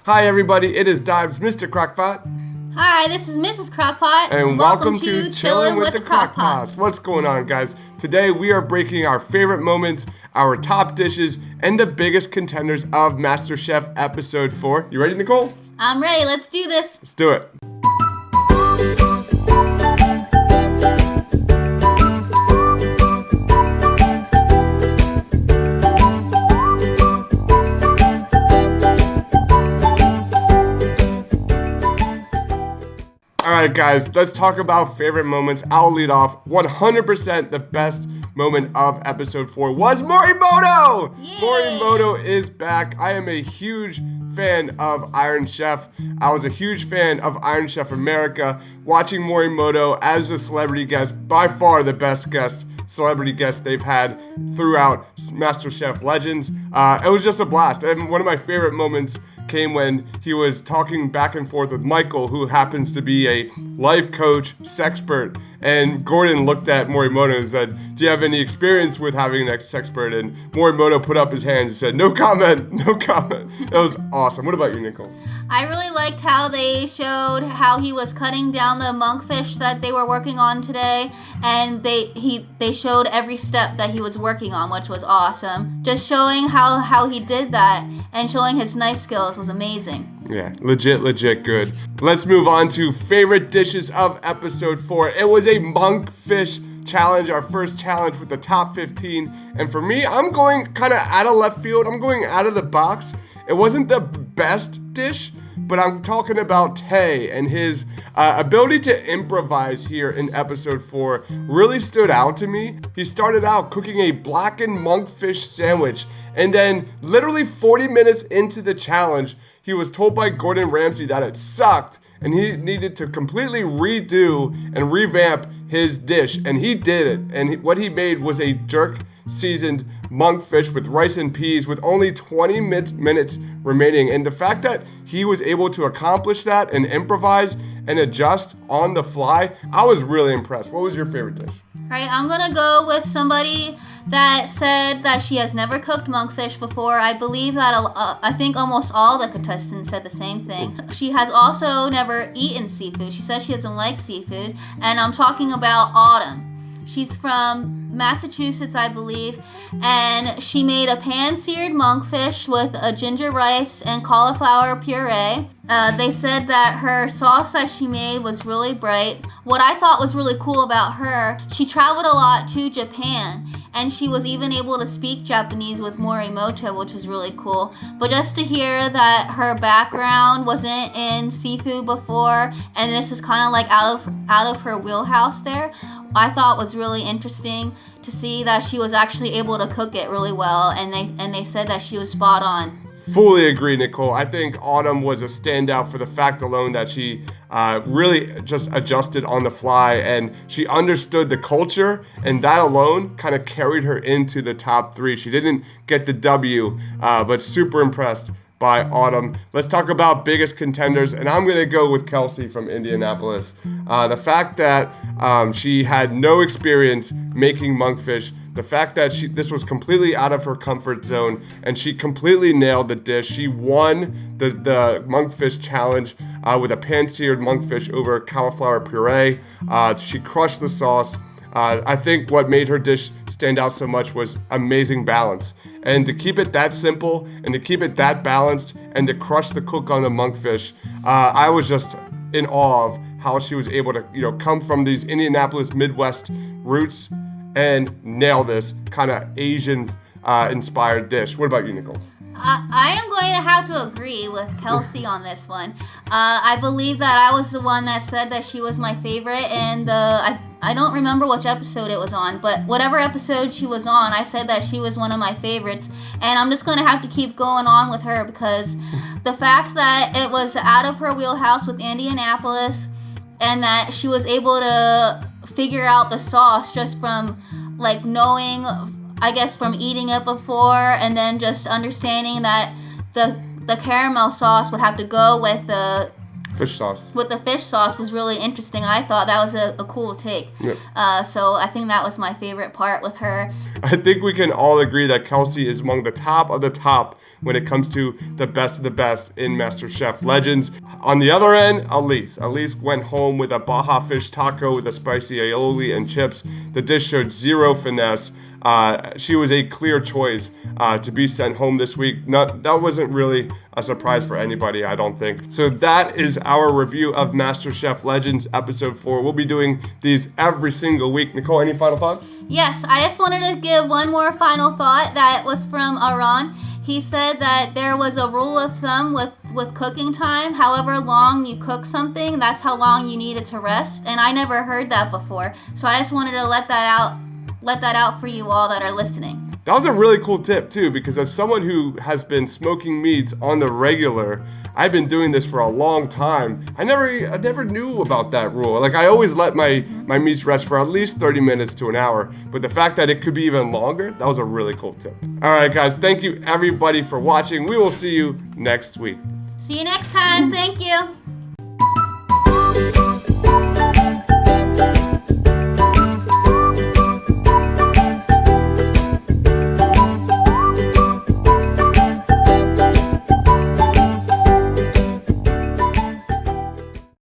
Hi everybody, it is Dibes, Mr. Crockpot. Hi, this is Mrs. Crockpot. And welcome to Chillin' with the Crockpots. What's going on, guys? Today we are breaking our favorite moments, our top dishes, and the biggest contenders of MasterChef Episode 4. You ready, Nicole? I'm ready. Let's do this. Let's do it. Alright guys, let's talk about favorite moments. I'll lead off. 100% the best moment of episode 4 was Morimoto! Yay! Morimoto is back. I am a huge fan of Iron Chef. I was a huge fan of Iron Chef America. Watching Morimoto as a celebrity guest, by far the best celebrity guest they've had throughout MasterChef Legends. It was just a blast. And one of my favorite moments came when he was talking back and forth with Michael, who happens to be a life coach, sexpert, and Gordon looked at Morimoto and said, "Do you have any experience with having an sexpert?" And Morimoto put up his hands and said, "No comment, no comment." It was awesome. What about you, Nicole? I really liked how they showed how he was cutting down the monkfish that they were working on today, and they showed every step that he was working on, which was awesome. Just showing how he did that and showing his knife skills was amazing. Yeah, legit good. Let's move on to favorite dishes of episode 4. It was a monkfish challenge, our first challenge with the top 15. And for me, I'm going kind of out of left field. I'm going out of the box. It wasn't the best dish, but I'm talking about Tay and his ability to improvise here in episode 4 really stood out to me. He started out cooking a blackened monkfish sandwich, and then literally 40 minutes into the challenge, he was told by Gordon Ramsay that it sucked and he needed to completely redo and revamp his dish, and he did it. And what he made was a jerk seasoned monkfish with rice and peas with only 20 minutes remaining. And the fact that he was able to accomplish that and improvise and adjust on the fly, I was really impressed. What was your favorite dish? All right, I'm gonna go with somebody that said that she has never cooked monkfish before. I believe that I think almost all the contestants said the same thing. She has also never eaten seafood. She says she doesn't like seafood, and I'm talking about Autumn. She's from Massachusetts, I believe, and she made a pan-seared monkfish with a ginger rice and cauliflower puree. They said that her sauce that she made was really bright. What I thought was really cool about her, she traveled a lot to Japan, and she was even able to speak Japanese with Morimoto, which was really cool. But just to hear that her background wasn't in seafood before, and this is kind of like out of her wheelhouse there, I thought was really interesting to see that she was actually able to cook it really well, and they said that she was spot on. Fully agree, Nicole. I think Autumn was a standout for the fact alone that she really just adjusted on the fly, and she understood the culture, and that alone kind of carried her into the top 3. She didn't get the W, but super impressed by Autumn. Let's talk about biggest contenders, and I'm going to go with Kelsey from Indianapolis. The fact that she had no experience making monkfish, the fact that this was completely out of her comfort zone, and she completely nailed the dish. She won the monkfish challenge with a pan-seared monkfish over cauliflower puree. She crushed the sauce. I think what made her dish stand out so much was amazing balance. And to keep it that simple and to keep it that balanced and to crush the cook on the monkfish, I was just in awe of how she was able to, come from these Indianapolis Midwest roots and nail this kind of Asian inspired dish. What about you, Nicole? I am going to have to agree with Kelsey on this one. I believe that I was the one that said that she was my favorite, and I don't remember which episode it was on, but whatever episode she was on, I said that she was one of my favorites, and I'm just going to have to keep going on with her because the fact that it was out of her wheelhouse with Indianapolis, and that she was able to figure out the sauce just from knowing, I guess, from eating it before, and then just understanding that the caramel sauce would have to go with the Fish sauce. With the fish sauce was really interesting. I thought that was a cool take. Yep. So I think that was my favorite part with her. I think we can all agree that Kelsey is among the top of the top when it comes to the best of the best in MasterChef Legends. On the other end, Elise. Elise went home with a Baja fish taco with a spicy aioli and chips. The dish showed zero finesse. She was a clear choice to be sent home this week. That wasn't really a surprise for anybody, I don't think. So that is our review of MasterChef Legends Episode 4. We'll be doing these every single week. Nicole, any final thoughts? Yes, I just wanted to give one more final thought that was from Aran. He said that there was a rule of thumb with cooking time. However long you cook something, that's how long you needed to rest. And I never heard that before. So I just wanted to let that out for you all that are listening. That was a really cool tip too, because as someone who has been smoking meats on the regular, I've been doing this for a long time. I never knew about that rule. Like, I always let my meats rest for at least 30 minutes to an hour, but the fact that it could be even longer, that was a really cool tip. All right, guys, thank you everybody for watching. We will see you next week. See you next time. Thank you.